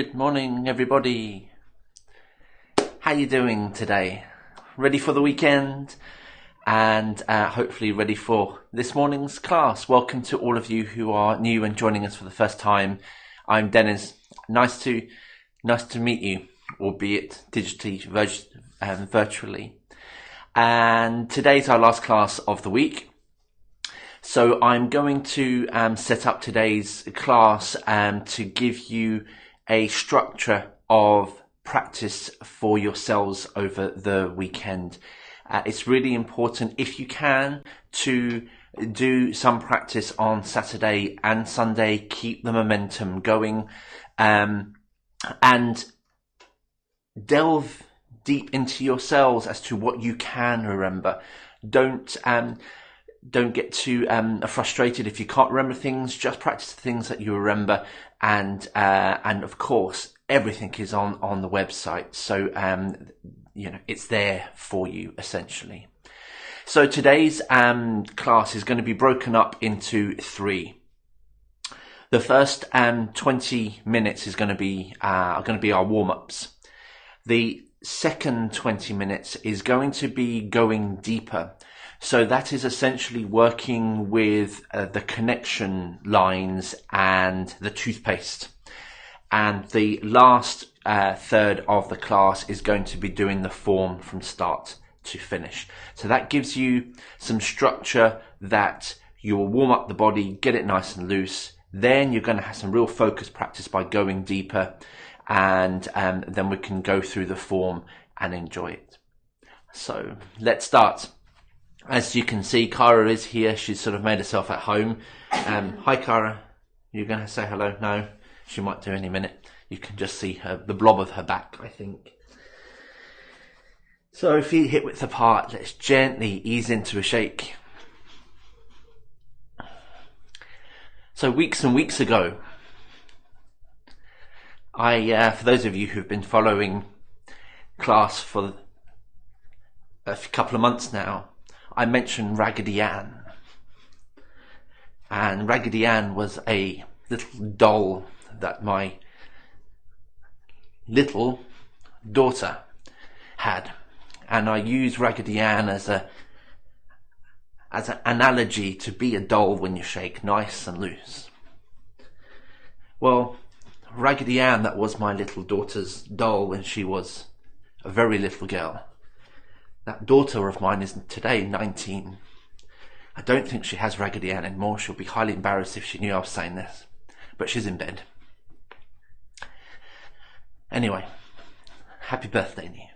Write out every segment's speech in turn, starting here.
Good morning, everybody. How you doing today? Ready for the weekend? And hopefully ready for this morning's class. Welcome to all of you who are new and joining us for the first time. I'm Dennis. Nice to meet you, albeit digitally, virtually. And today's our last class of the week. So I'm going to set up today's class to give you a structure of practice for yourselves over the weekend. It's really important, if you can, to do some practice on Saturday and Sunday. Keep the momentum going and delve deep into yourselves as to what you can remember. Don't get too frustrated if you can't remember things. Just practice the things that you remember, and of course everything is on the website, so it's there for you essentially. So today's class is going to be broken up into three. The first 20 minutes is going to be our warm-ups. The second 20 minutes is going to be going deeper. So that is essentially working with the connection lines and the toothpaste. And the last third of the class is going to be doing the form from start to finish. So that gives you some structure that you will warm up the body, get it nice and loose. Then you're going to have some real focus practice by going deeper. And then we can go through the form and enjoy it. So let's start. As you can see, Cara is here. She's sort of made herself at home. Hi, Cara. You're going to say hello? No? She might do any minute. You can just see the blob of her back, I think. So feet hip width apart. Let's gently ease into a shake. So weeks and weeks ago, for those of you who've been following class for a couple of months now, I mentioned Raggedy Ann. And Raggedy Ann was a little doll that my little daughter had. And I use Raggedy Ann as an analogy to be a doll when you shake nice and loose. Well, Raggedy Ann, that was my little daughter's doll when she was a very little girl. That daughter of mine is today 19. I don't think she has Raggedy Ann anymore. She'll be highly embarrassed if she knew I was saying this. But she's in bed. Anyway, happy birthday, Neve.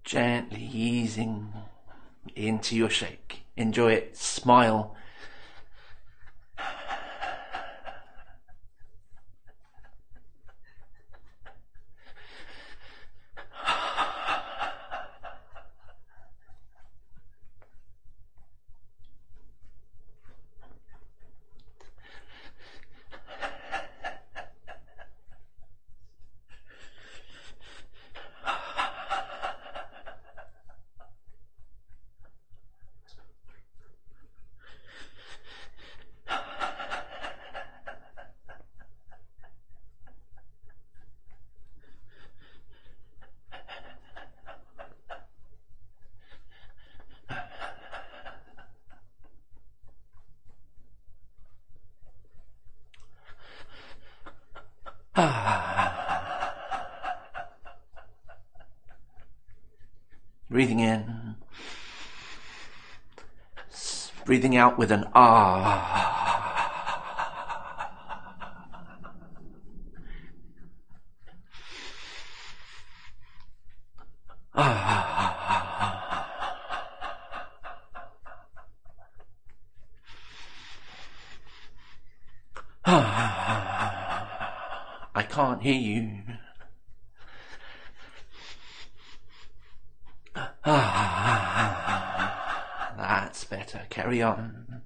Gently easing into your shake. Enjoy it. Smile. Breathing in, breathing out with an ah. I can't hear you. That's better. Carry on.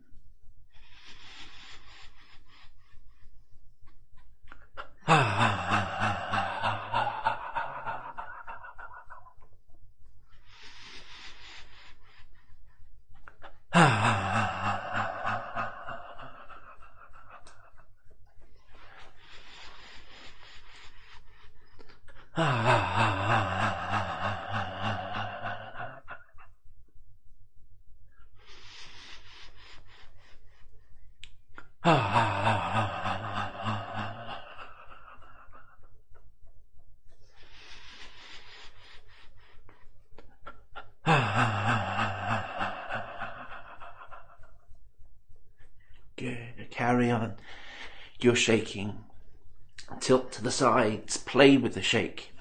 carry on. You're shaking. Tilt to the sides, play with the shake.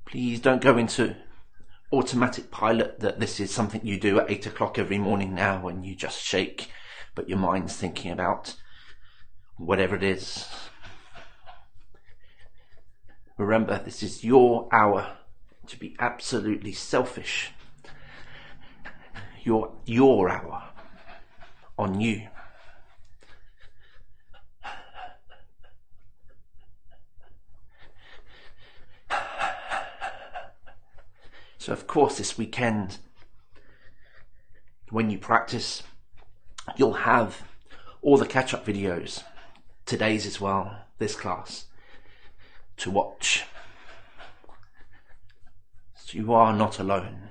Please don't go into automatic pilot that this is something you do at 8 o'clock every morning now when you just shake, but your mind's thinking about whatever it is. Remember, this is your hour to be absolutely selfish. Your hour on you. So of course this weekend, when you practice, you'll have all the catch-up videos, today's as well, this class, to watch. So you are not alone.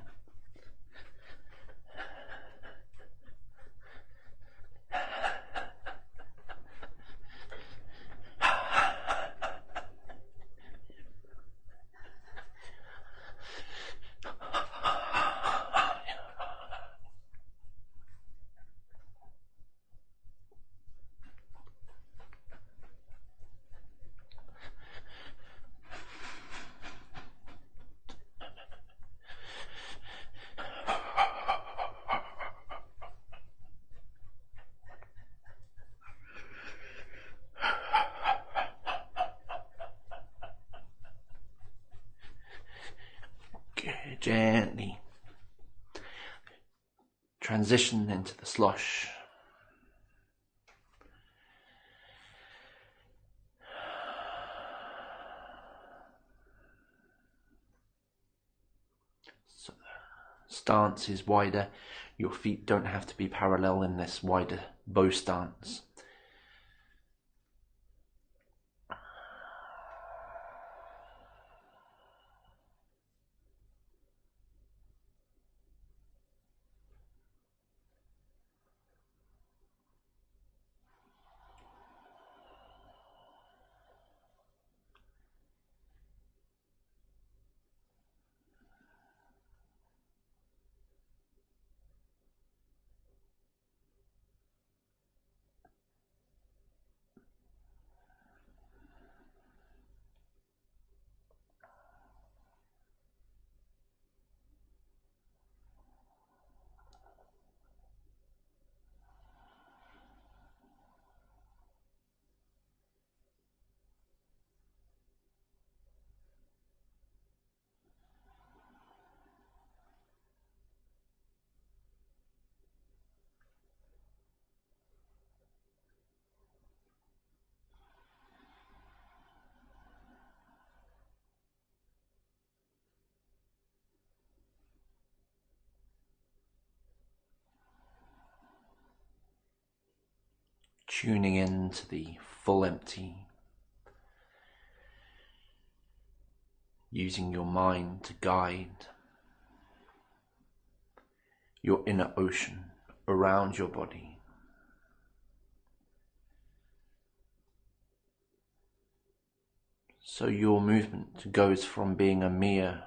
Gently transition into the slosh. So the stance is wider. Your feet don't have to be parallel in this wider bow stance. Tuning into the full empty, using your mind to guide your inner ocean around your body. So your movement goes from being a mere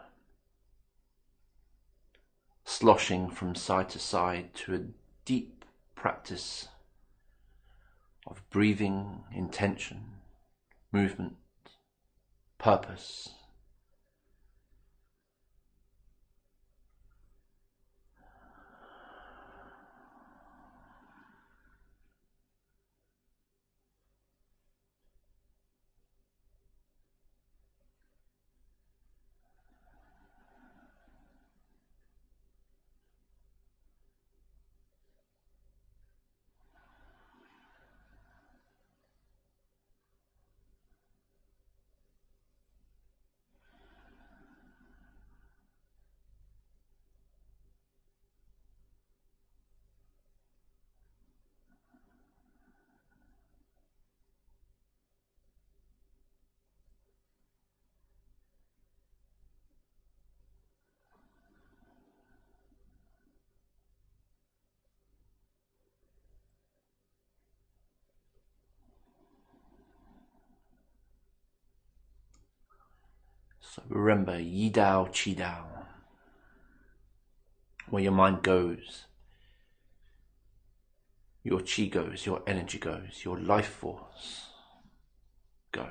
sloshing from side to side to a deep practice of breathing, intention, movement, purpose. So remember, Yi Dao, Qi Dao. Where your mind goes, Your chi goes, your energy goes, your life force goes.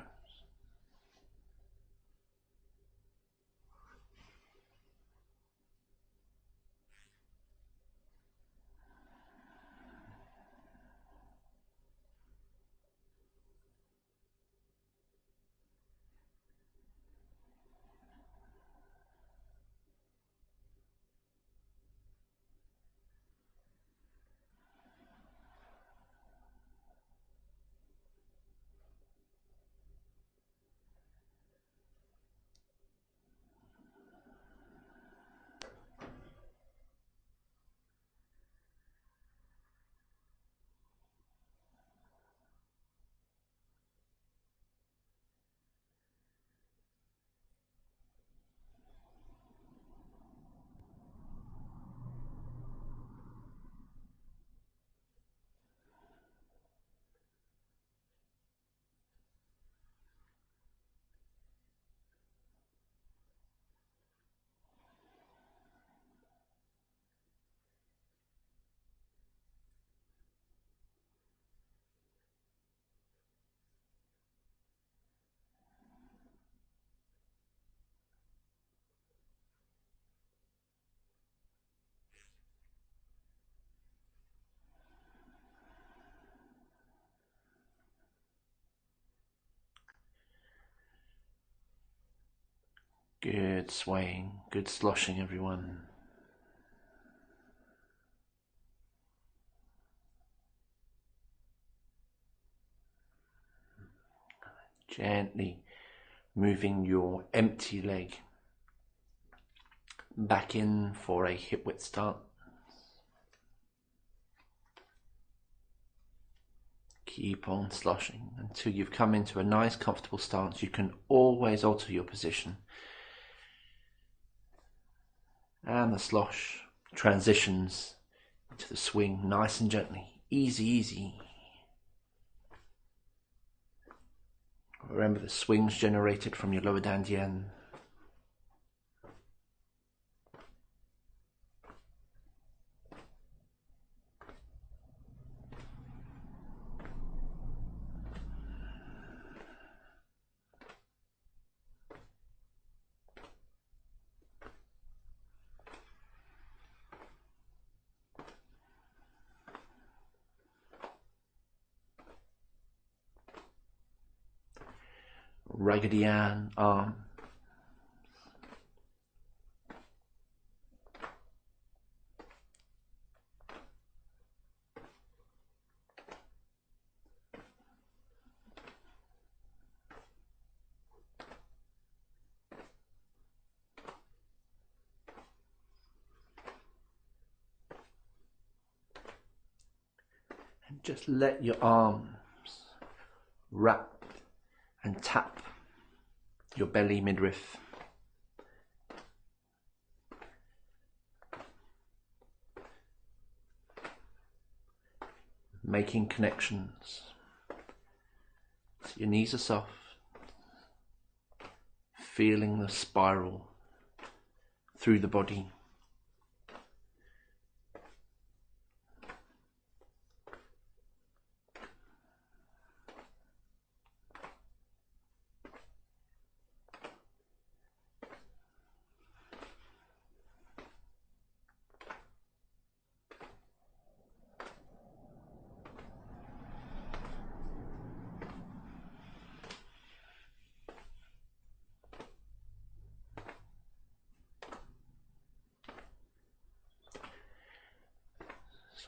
Good swaying, good sloshing, everyone. Gently moving your empty leg back in for a hip width start. Keep on sloshing until you've come into a nice comfortable stance. You can always alter your position. And the slosh transitions into the swing nice and gently. Easy, easy. Remember, the swing's generated from your lower dantian. Raggedy Ann arm. And just let your arms wrap and tap your belly midriff. Making connections. So your knees are soft. Feeling the spiral through the body.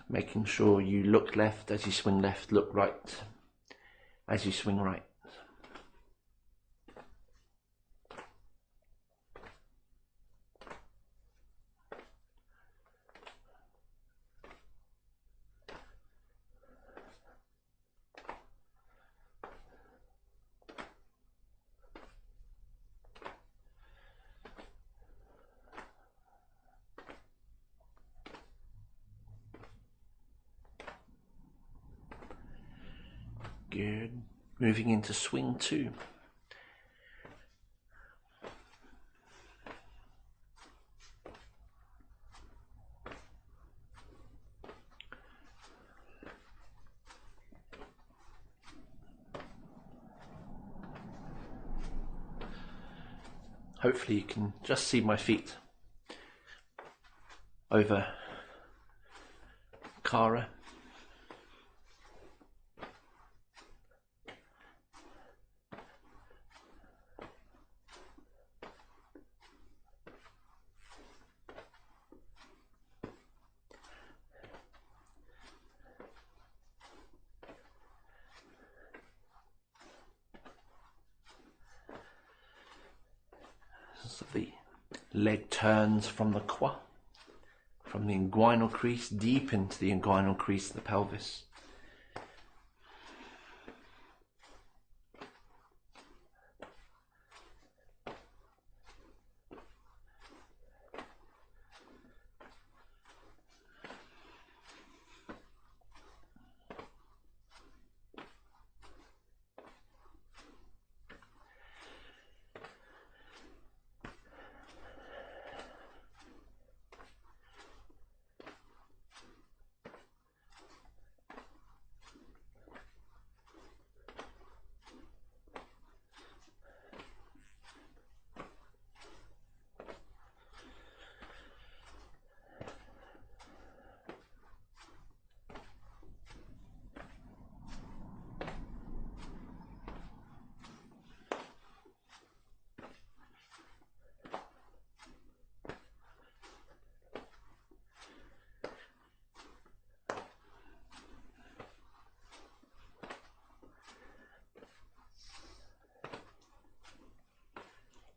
Making sure you look left as you swing left, look right as you swing right. Good. Moving into swing 2. Hopefully you can just see my feet over Cara. So the leg turns from the quad, from the inguinal crease deep into the inguinal crease of the pelvis.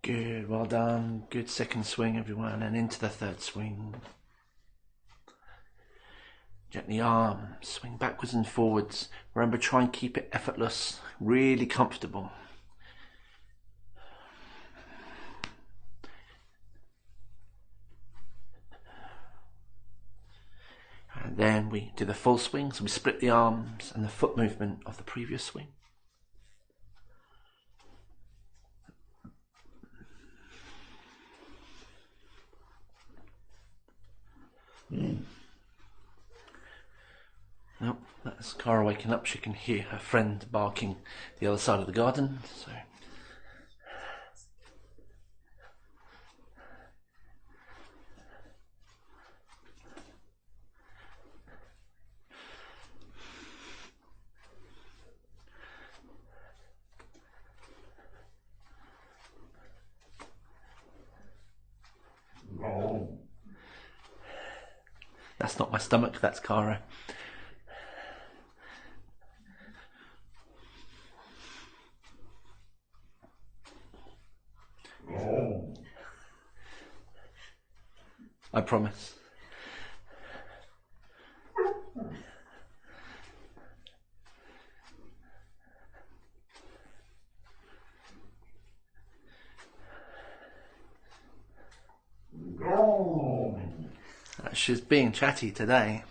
Good, well done. Good second swing, everyone, and into the third swing. Gently arm, swing backwards and forwards. Remember, try and keep it effortless, really comfortable. And then we do the full swing, so we split the arms and the foot movement of the previous swing. Nope, that's Cara waking up. She can hear her friend barking the other side of the garden. So that's not my stomach, that's Cara. I promise. She's being chatty today.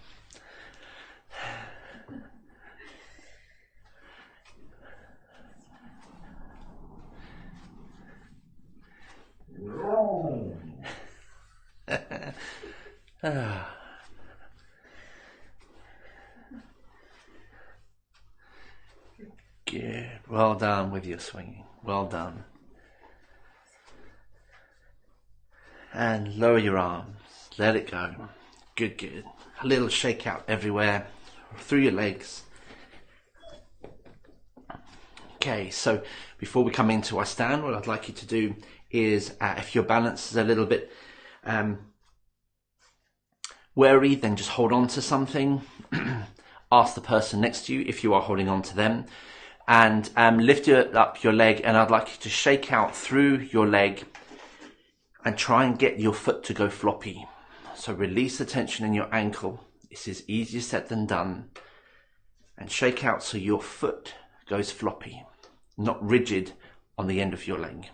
Good. Well done with your swinging. Well done. And lower your arms. Let it go. Good, good. A little shake out everywhere through your legs. Okay, so before we come into our stand, what I'd like you to do is, if your balance is a little bit wary, then just hold on to something. Ask the person next to you if you are holding on to them, and lift up your leg, and I'd like you to shake out through your leg and try and get your foot to go floppy. So release the tension in your ankle. This is easier said than done. And shake out so your foot goes floppy, not rigid on the end of your leg.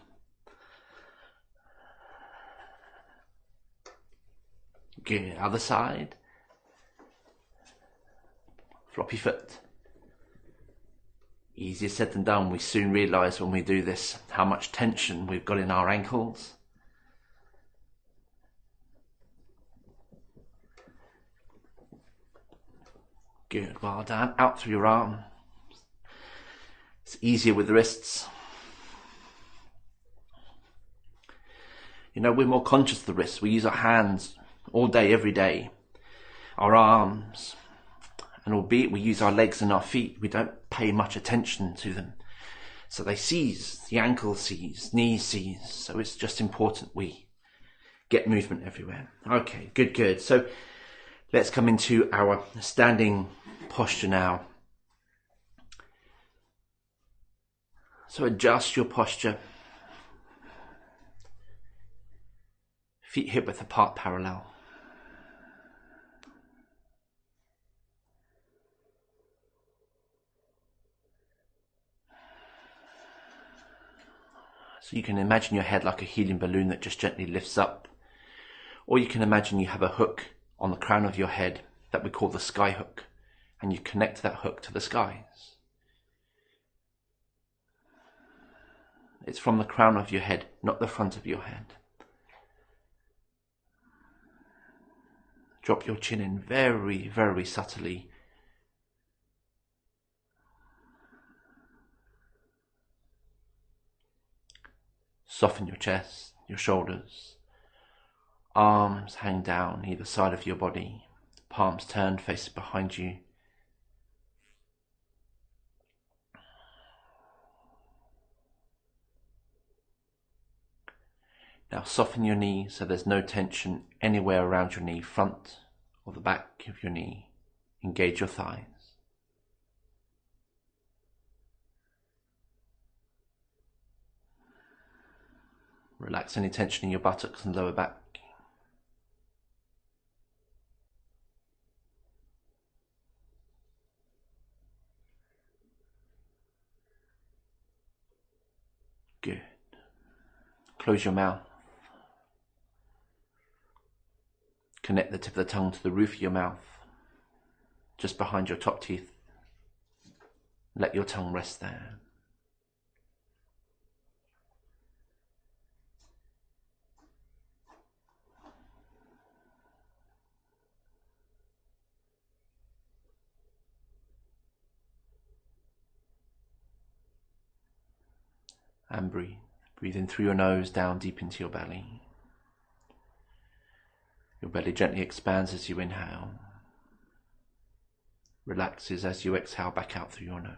Good. Other side. Floppy foot. Easier said than done. We soon realise when we do this how much tension we've got in our ankles. Good, well done. Out through your arm. It's easier with the wrists. You know, we're more conscious of the wrists. We use our hands all day, every day, our arms, and albeit we use our legs and our feet, we don't pay much attention to them. So they seize, the ankle seize, knees seize. So it's just important we get movement everywhere. Okay, good. So let's come into our standing posture now. So adjust your posture. Feet hip width apart, parallel. So you can imagine your head like a helium balloon that just gently lifts up. Or you can imagine you have a hook on the crown of your head that we call the sky hook, and you connect that hook to the skies. It's from the crown of your head, not the front of your head. Drop your chin in very, very subtly. Soften your chest, your shoulders. Arms hang down either side of your body. Palms turned, faces behind you. Now soften your knee so there's no tension anywhere around your knee, front or the back of your knee. Engage your thighs. Relax any tension in your buttocks and lower back. Good. Close your mouth. Connect the tip of the tongue to the roof of your mouth, just behind your top teeth. Let your tongue rest there. And breathe. Breathe in through your nose, down deep into your belly. Your belly gently expands as you inhale. Relaxes as you exhale back out through your nose.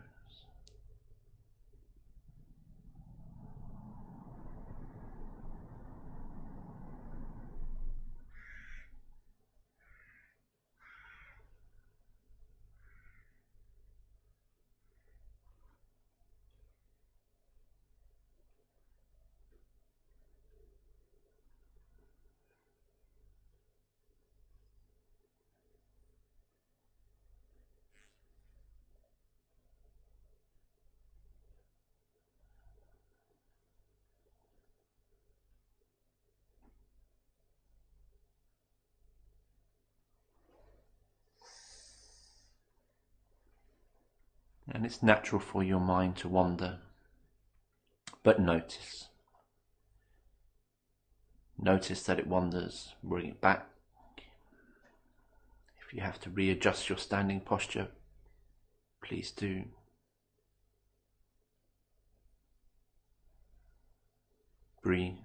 And it's natural for your mind to wander, but notice. Notice that it wanders, bring it back. If you have to readjust your standing posture, please do. Breathe.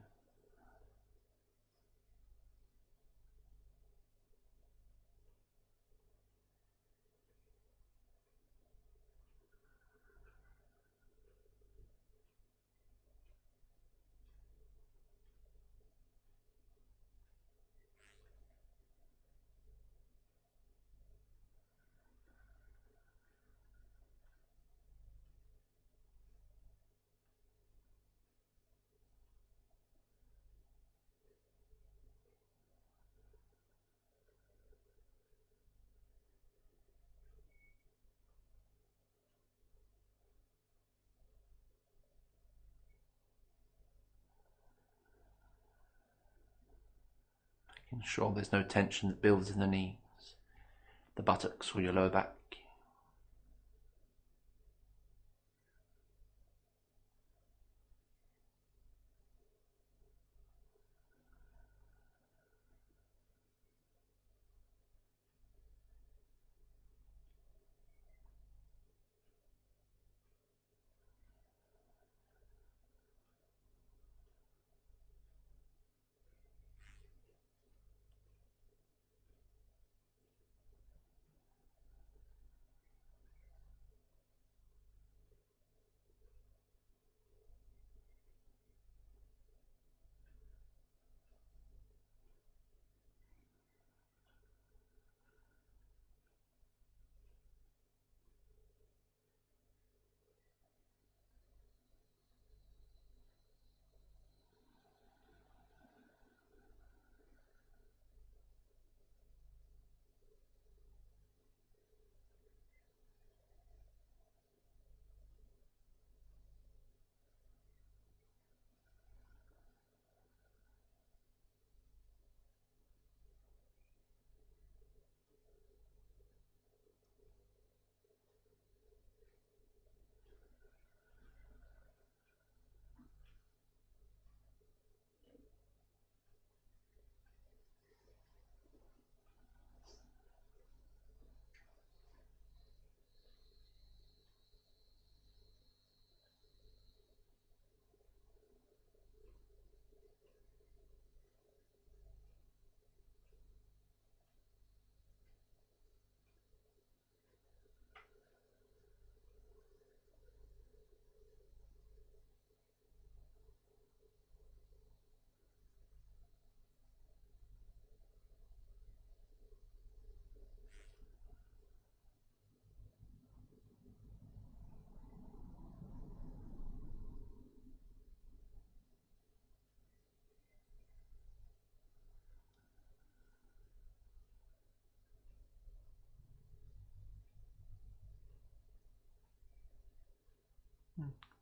Ensure there's no tension that builds in the knees, the buttocks or your lower back.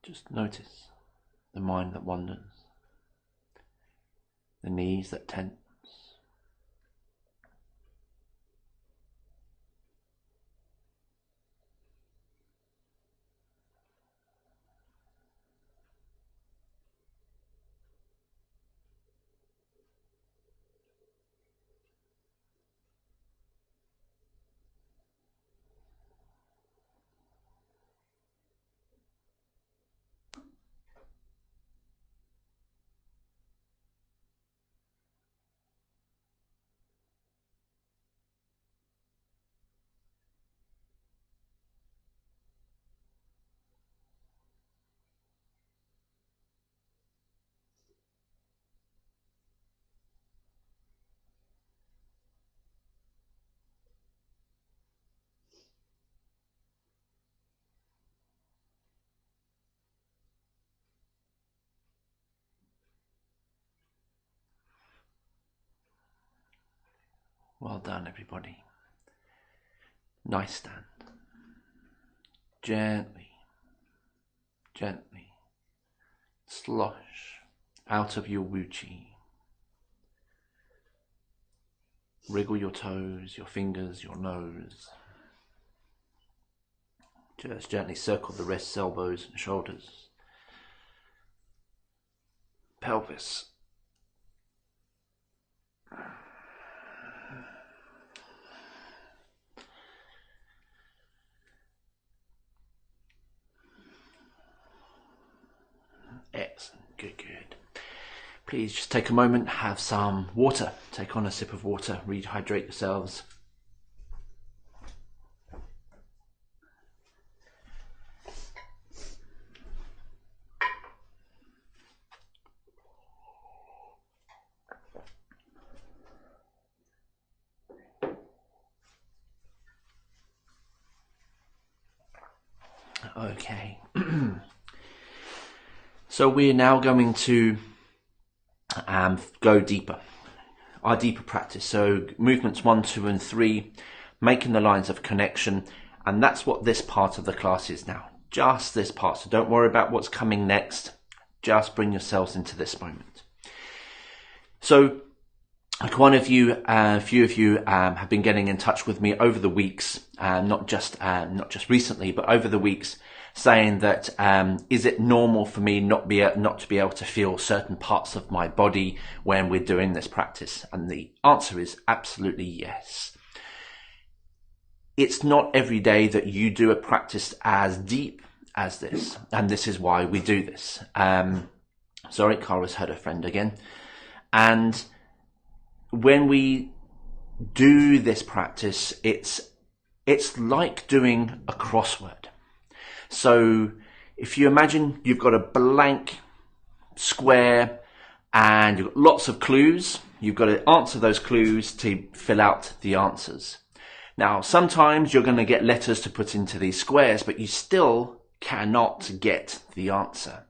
Just notice the mind that wanders, the knees that tense. Well done, everybody. Nice stand. Gently, gently slosh out of your wu chi. Wriggle your toes, your fingers, your nose. Just gently circle the wrists, elbows and shoulders. Pelvis. Excellent, good, good. Please just take a moment, have some water. Take on a sip of water, rehydrate yourselves. Okay. So we're now going to go deeper. Our deeper practice. So movements 1, 2 and 3, making the lines of connection. And that's what this part of the class is now. Just this part. So don't worry about what's coming next. Just bring yourselves into this moment. So quite a few of you have been getting in touch with me over the weeks, not just recently, but over the weeks, saying that is it normal for me not to be able to feel certain parts of my body when we're doing this practice? And the answer is absolutely yes. It's not every day that you do a practice as deep as this, and this is why we do this. Sorry, Cara's heard her friend again. And when we do this practice, it's like doing a crossword. So if you imagine you've got a blank square and you've got lots of clues, you've got to answer those clues to fill out the answers. Now, sometimes you're going to get letters to put into these squares, but you still cannot get the answer.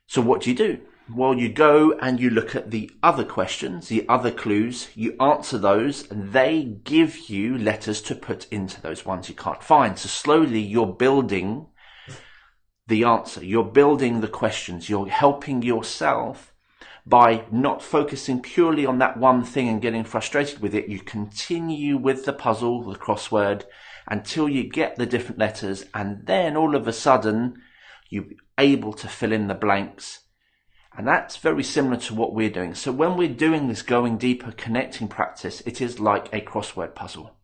So what do? Well, you go and you look at the other questions, the other clues, you answer those, and they give you letters to put into those ones you can't find. So slowly you're building the answer, you're building the questions, you're helping yourself by not focusing purely on that one thing and getting frustrated with it. You continue with the puzzle, the crossword, until you get the different letters, and then all of a sudden you're able to fill in the blanks. And that's very similar to what we're doing. So when we're doing this going deeper connecting practice, it is like a crossword puzzle.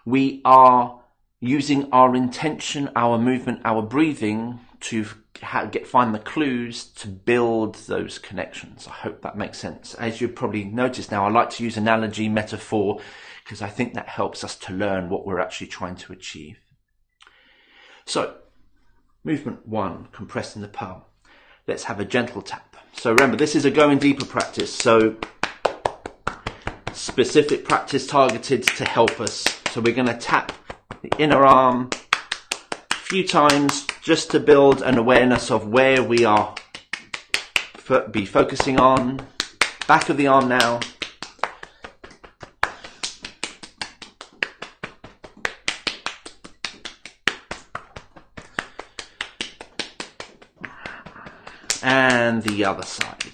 We are using our intention, our movement, our breathing to find the clues to build those connections. I hope that makes sense. As you've probably noticed now, I like to use analogy, metaphor, because I think that helps us to learn what we're actually trying to achieve. So, movement 1, compressing the palm. Let's have a gentle tap. So remember, this is a going deeper practice. So specific practice targeted to help us. So we're going to tap the inner arm a few times just to build an awareness of where we are. Be focusing on back of the arm now. And the other side.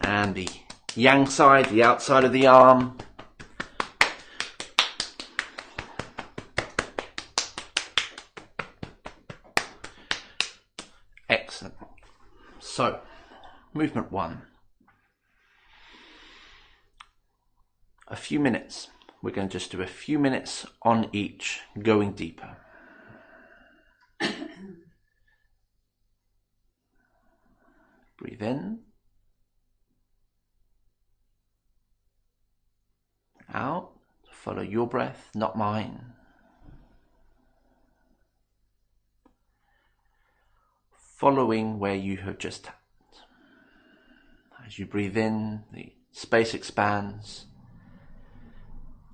And the yang side, the outside of the arm. Excellent. So, movement 1. A few minutes. We're going to just do a few minutes on each, going deeper. Breathe in. Out. Follow your breath, not mine. Following where you have just tapped. As you breathe in, the space expands.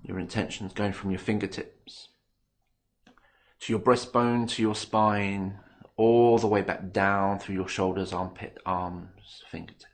Your intention is going from your fingertips to your breastbone, to your spine, all the way back down through your shoulders, armpit, arms, fingertips.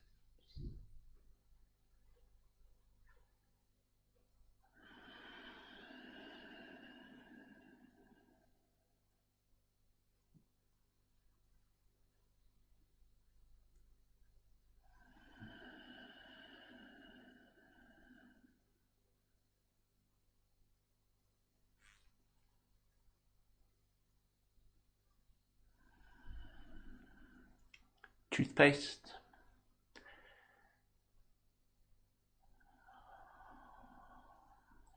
Toothpaste.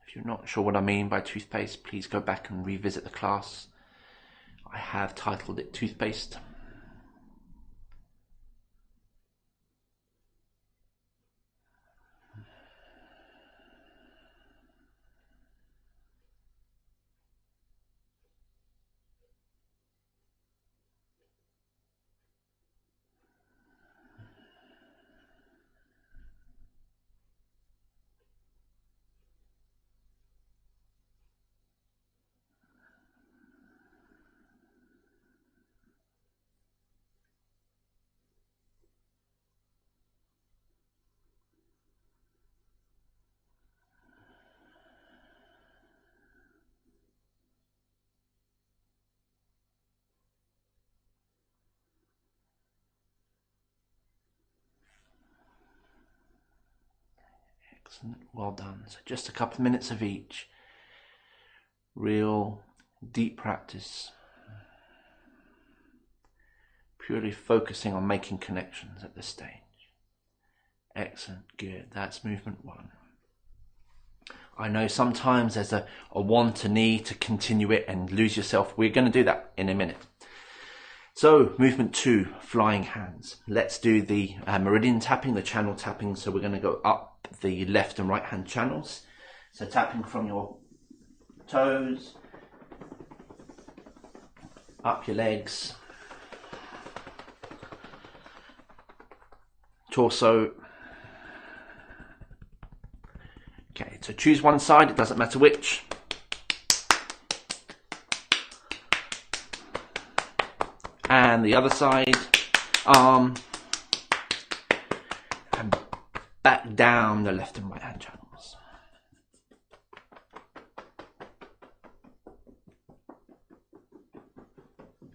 If you're not sure what I mean by toothpaste, please go back and revisit the class. I have titled it Toothpaste. Excellent, well done. So just a couple of minutes of each. Real deep practice. Purely focusing on making connections at this stage. Excellent, good. That's movement 1. I know sometimes there's a want, a need to continue it and lose yourself. We're going to do that in a minute. So, movement 2, flying hands. Let's do the meridian tapping, the channel tapping. So we're going to go up the left and right hand channels. So tapping from your toes, up your legs, torso. Okay, so choose one side, it doesn't matter which. And the other side, arm, and back down the left and right hand channels.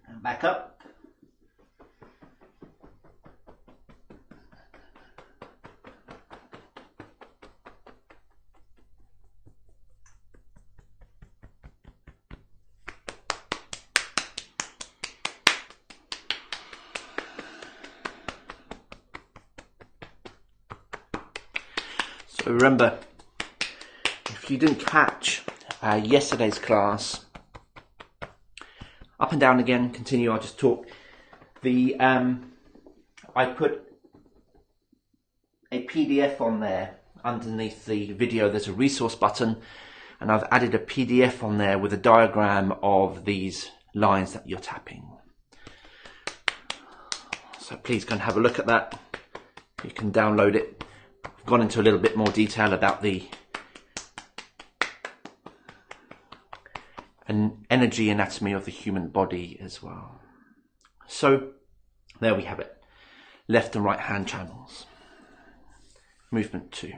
And back up. So remember, if you didn't catch yesterday's class, up and down again, continue, I'll just talk. I put a PDF on there underneath the video. There's a resource button, and I've added a PDF on there with a diagram of these lines that you're tapping. So please go and have a look at that. You can download it. I've gone into a little bit more detail about the energy anatomy of the human body as well. So there we have it. Left and right hand channels. Movement 2.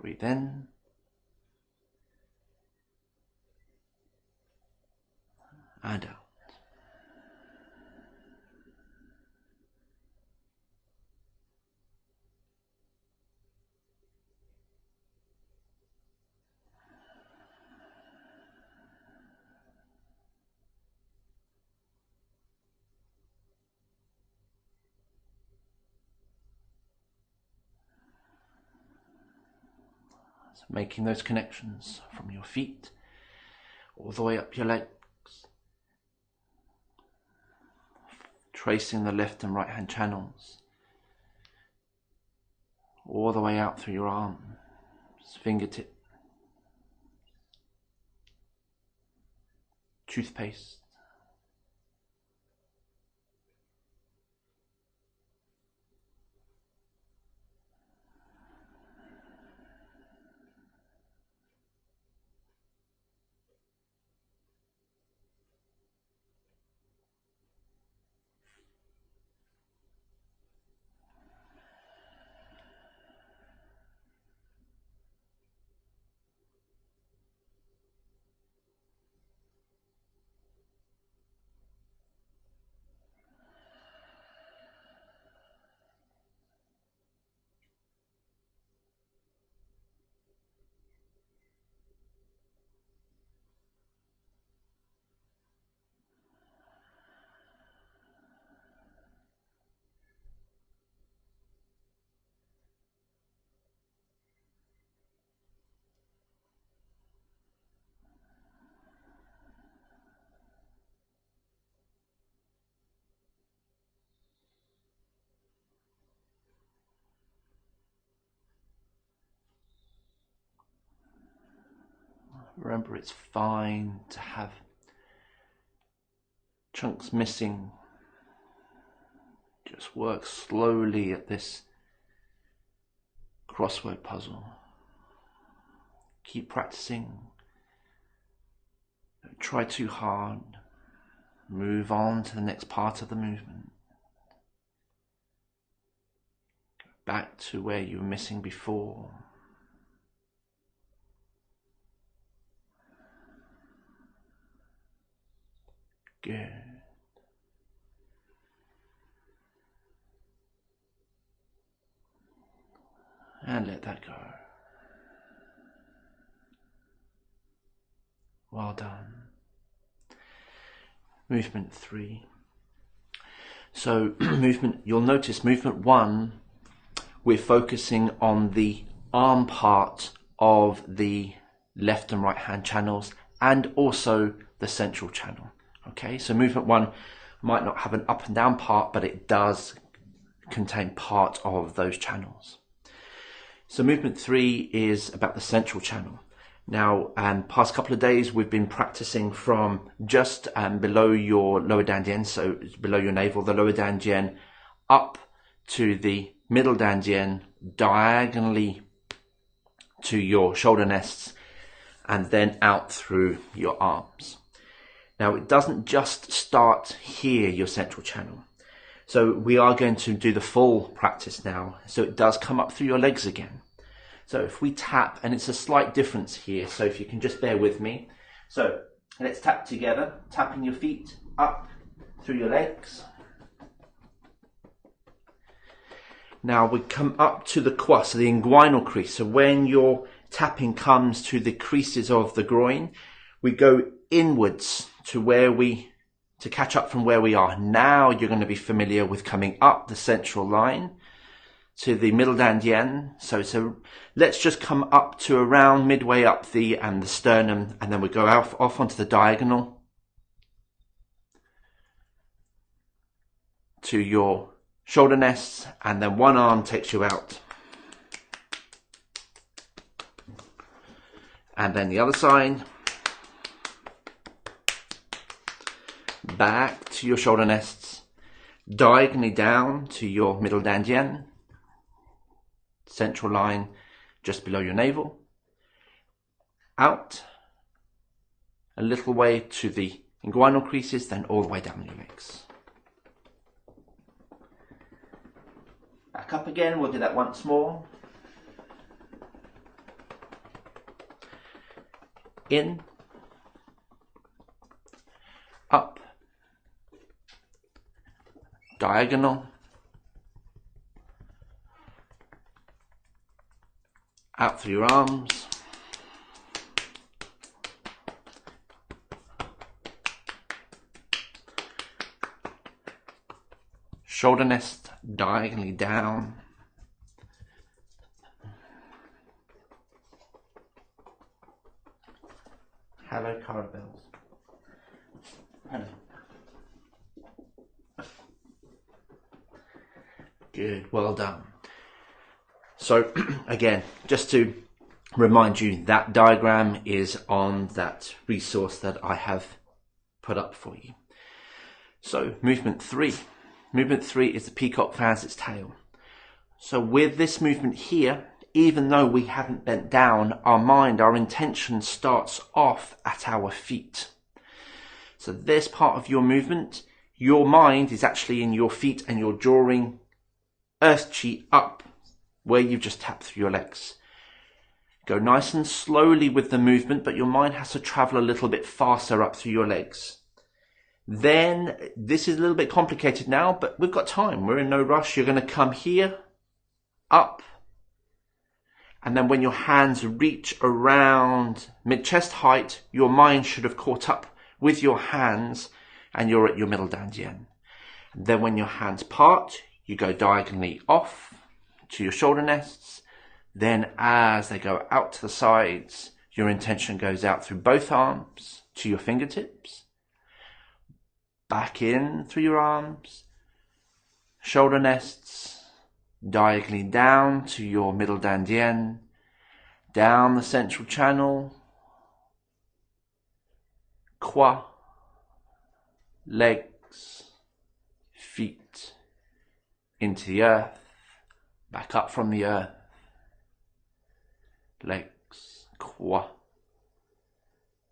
Breathe in. And out. So making those connections from your feet all the way up your legs, tracing the left and right hand channels all the way out through your arms, fingertip, toothpaste, Remember, it's fine to have chunks missing. Just work slowly at this crossword puzzle. Keep practicing. Don't try too hard. Move on to the next part of the movement. Go back to where you were missing before. Good. And let that go. Well done. Movement 3. So you'll notice movement 1, we're focusing on the arm part of the left and right hand channels and also the central channel. Okay, so movement 1 might not have an up and down part, but it does contain part of those channels. So movement 3 is about the central channel. Now, past couple of days we've been practicing from just below your lower dantian, so below your navel, the lower dantian, up to the middle dantian, diagonally to your shoulder nests, and then out through your arms. Now, it doesn't just start here, your central channel. So we are going to do the full practice now. So it does come up through your legs again. So if we tap, and it's a slight difference here, so if you can just bear with me. So let's tap together, tapping your feet up through your legs. Now we come up to the quad, so the inguinal crease. So when your tapping comes to the creases of the groin, we go inwards to catch up from where we are. Now you're going to be familiar with coming up the central line to the middle dantian. So let's just come up to around midway up the sternum, and then we go off onto the diagonal to your shoulder nests, and then one arm takes you out. And then the other side. Back to your shoulder nests, diagonally down to your middle dantian, central line just below your navel, out a little way to the inguinal creases, then all the way down your legs. Back up again, we'll do that once more. in, up, diagonal, out through your arms, shoulder nest diagonally down, hello caravels. Hello. Good, well done. So again, just to remind you, that diagram is on that resource that I have put up for you. So movement 3. Movement 3 is the peacock fans its tail. So with this movement here, even though we haven't bent down, our mind, our intention starts off at our feet. So this part of your movement, your mind is actually in your feet and you're drawing earth chi up where you've just tapped through your legs. Go nice and slowly with the movement, but your mind has to travel a little bit faster up through your legs. Then, this is a little bit complicated now, but we've got time. We're in no rush. You're going to come here, up, and then when your hands reach around mid-chest height, your mind should have caught up with your hands and you're at your middle dantian. Then when your hands part, you go diagonally off to your shoulder nests. Then as they go out to the sides, your intention goes out through both arms to your fingertips. Back in through your arms, shoulder nests, diagonally down to your middle dantian, down the central channel, qua, legs, feet, into the earth, back up from the earth, legs, qua,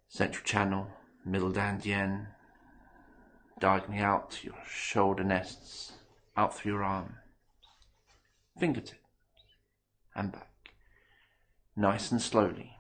central channel, middle dantian, diagonally out to your shoulder nests, out through your arm, fingertips, and back, nice and slowly.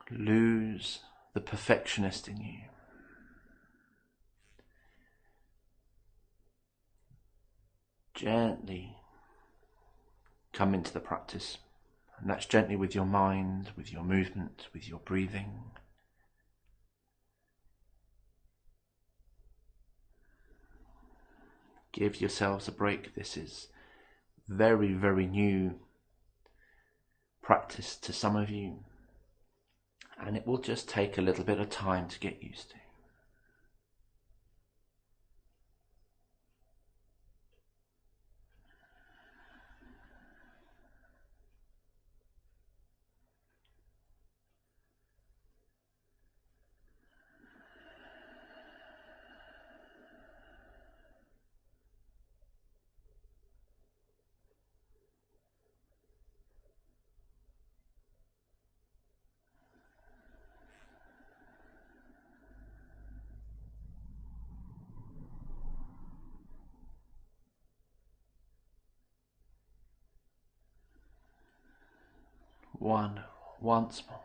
Lose the perfectionist in you. Gently come into the practice, and that's gently with your mind, with your movement, with your breathing. Give yourselves a break. This is very, very new practice to some of you, and it will just take a little bit of time to get used to. Once more.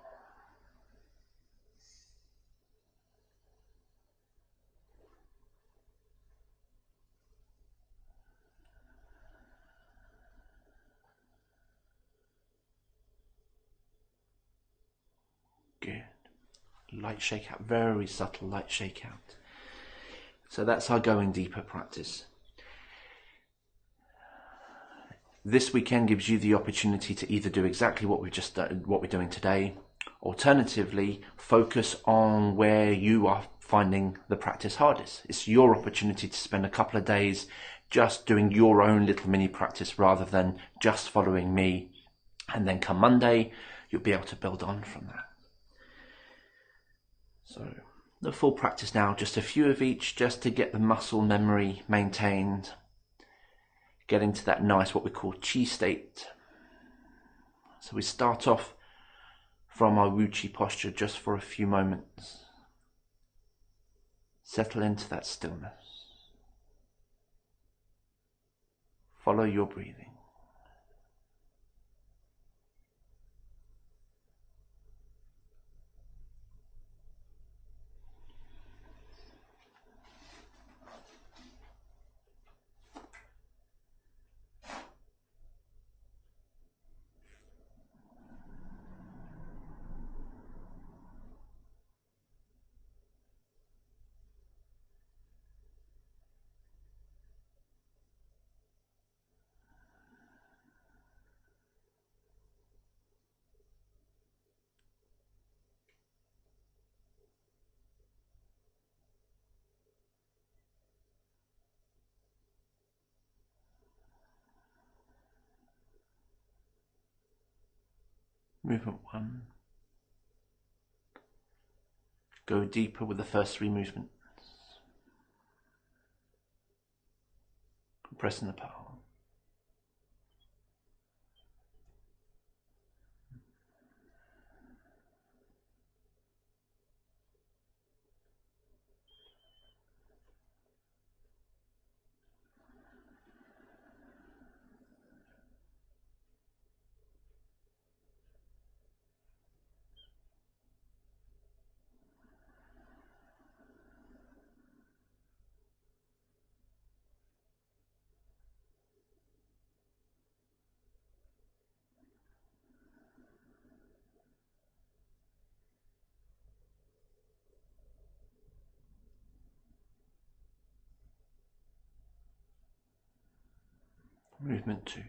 Good. Light shake out, very subtle light shake out. So that's our going deeper practice. This weekend gives you the opportunity to either do exactly what we've just done, what we're doing today. Alternatively, focus on where you are finding the practice hardest. It's your opportunity to spend a couple of days just doing your own little mini practice rather than just following me. And then come Monday, you'll be able to build on from that. So the full practice now, just a few of each, just to get the muscle memory maintained. Get into that nice, what we call chi state. So we start off from our wu chi posture just for a few moments. Settle into that stillness. Follow your breathing. Movement 1. Go deeper with the first 3 movements. Compressing the palm. Movement 2.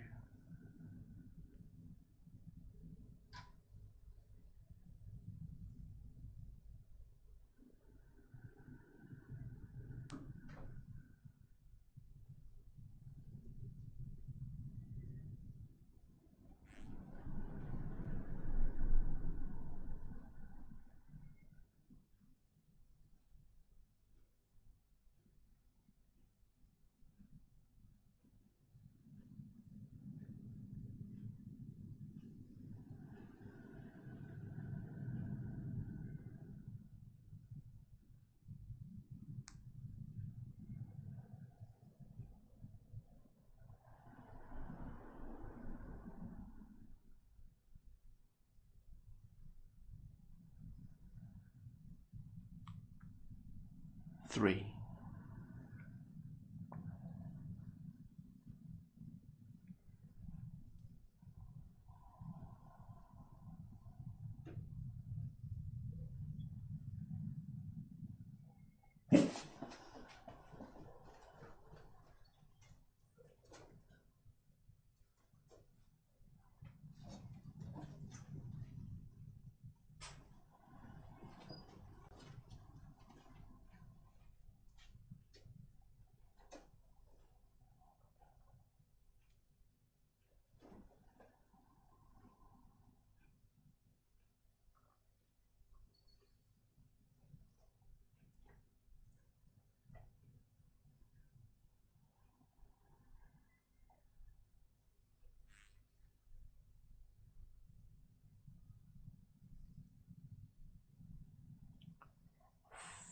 Three.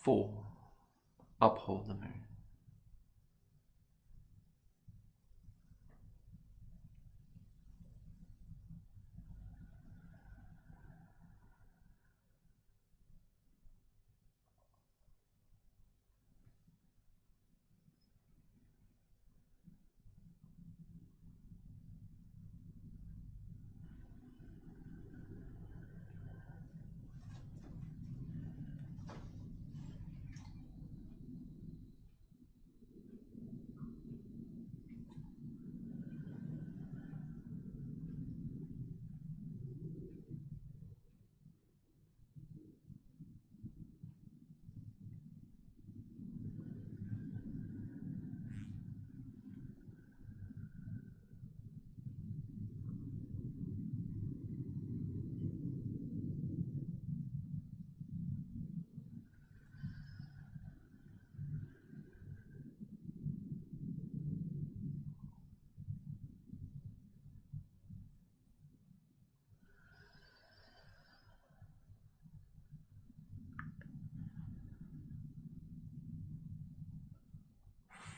4. Uphold the moon.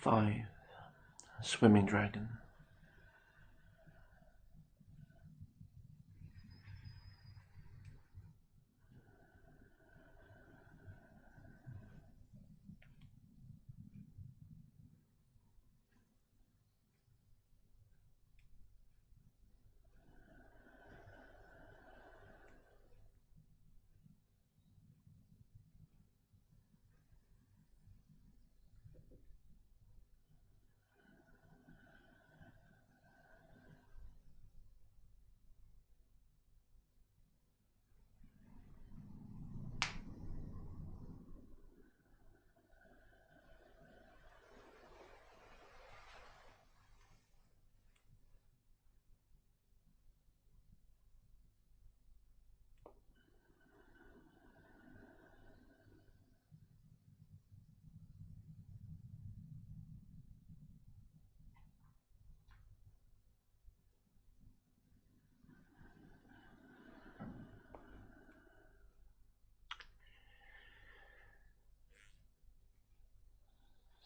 5. Swimming dragon.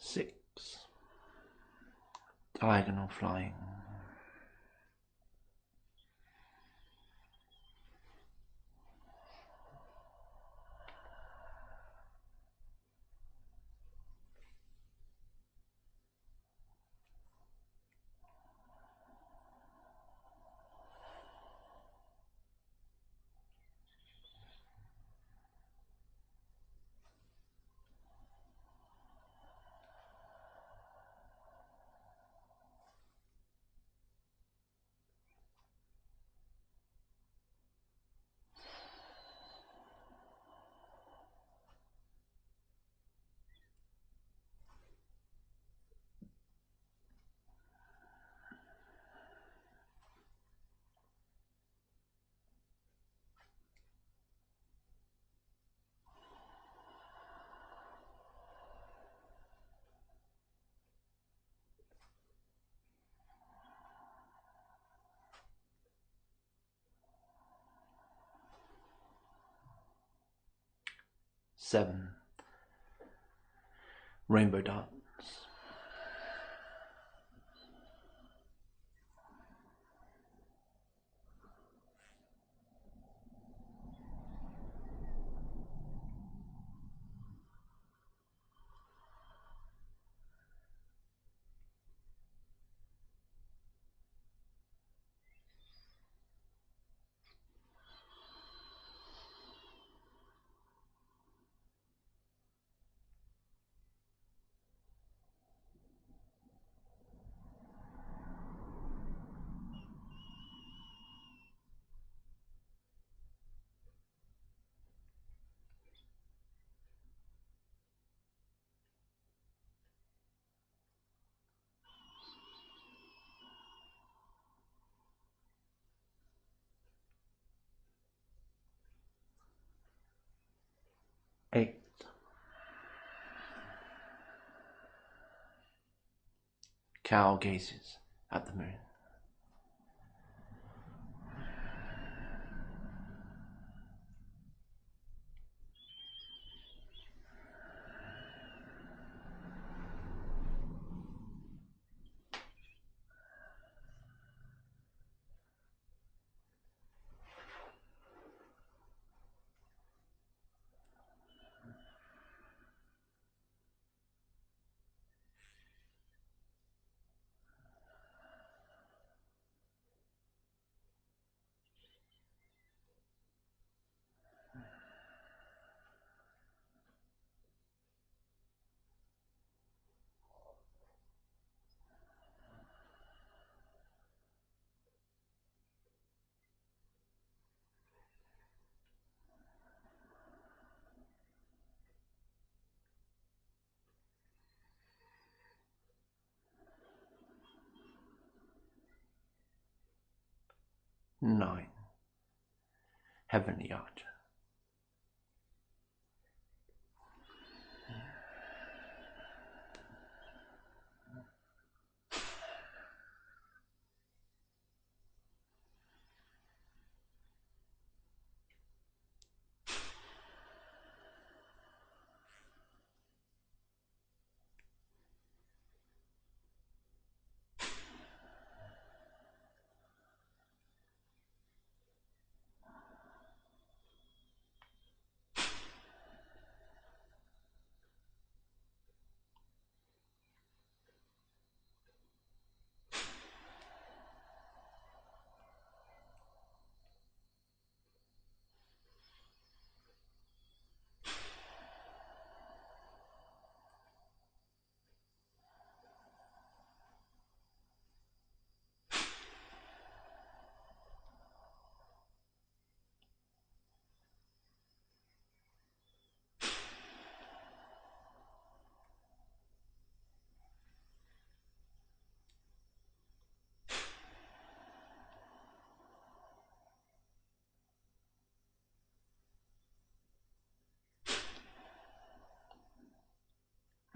6. Diagonal flying. 7. Rainbow dance. 8. Cow gazes at the moon. 9. Heavenly Archer.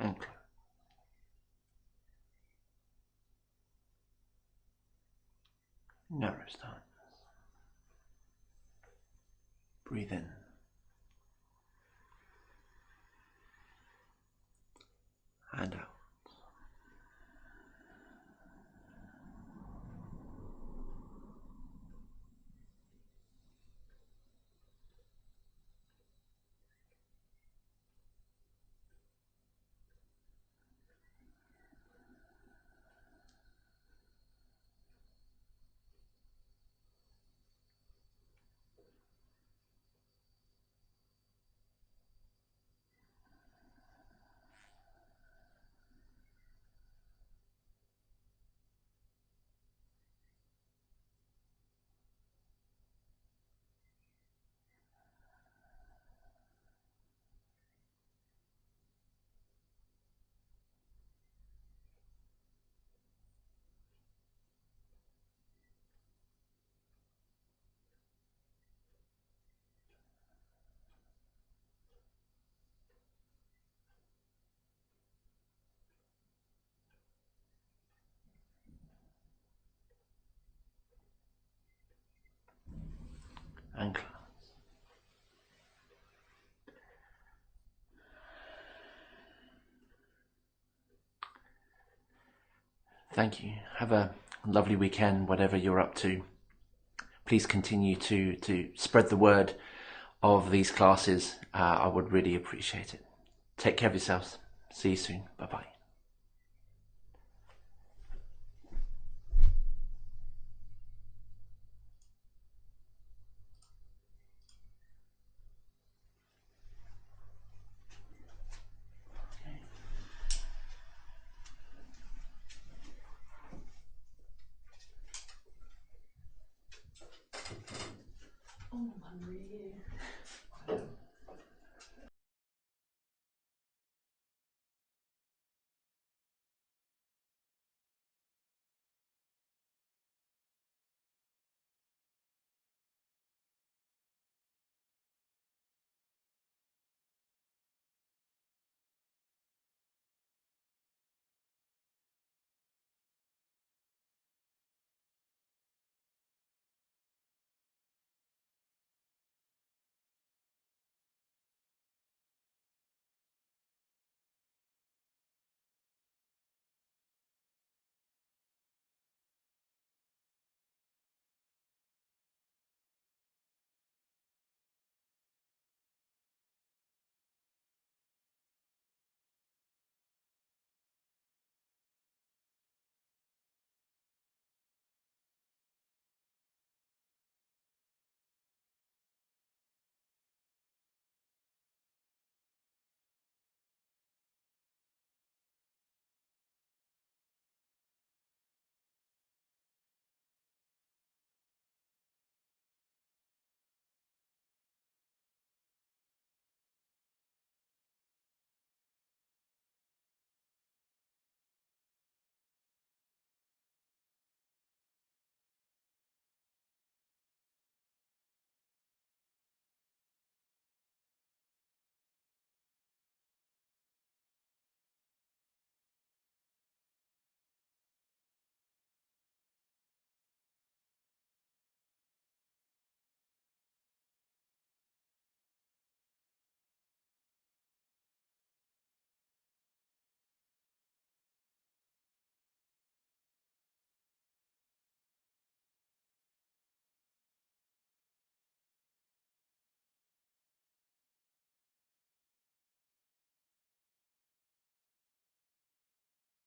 And close. Narrow stance. Breathe in. And out. And close. Thank you. Have a lovely weekend, whatever you're up to. Please continue to spread the word of these classes. I would really appreciate it. Take care of yourselves. See you soon. Bye-bye.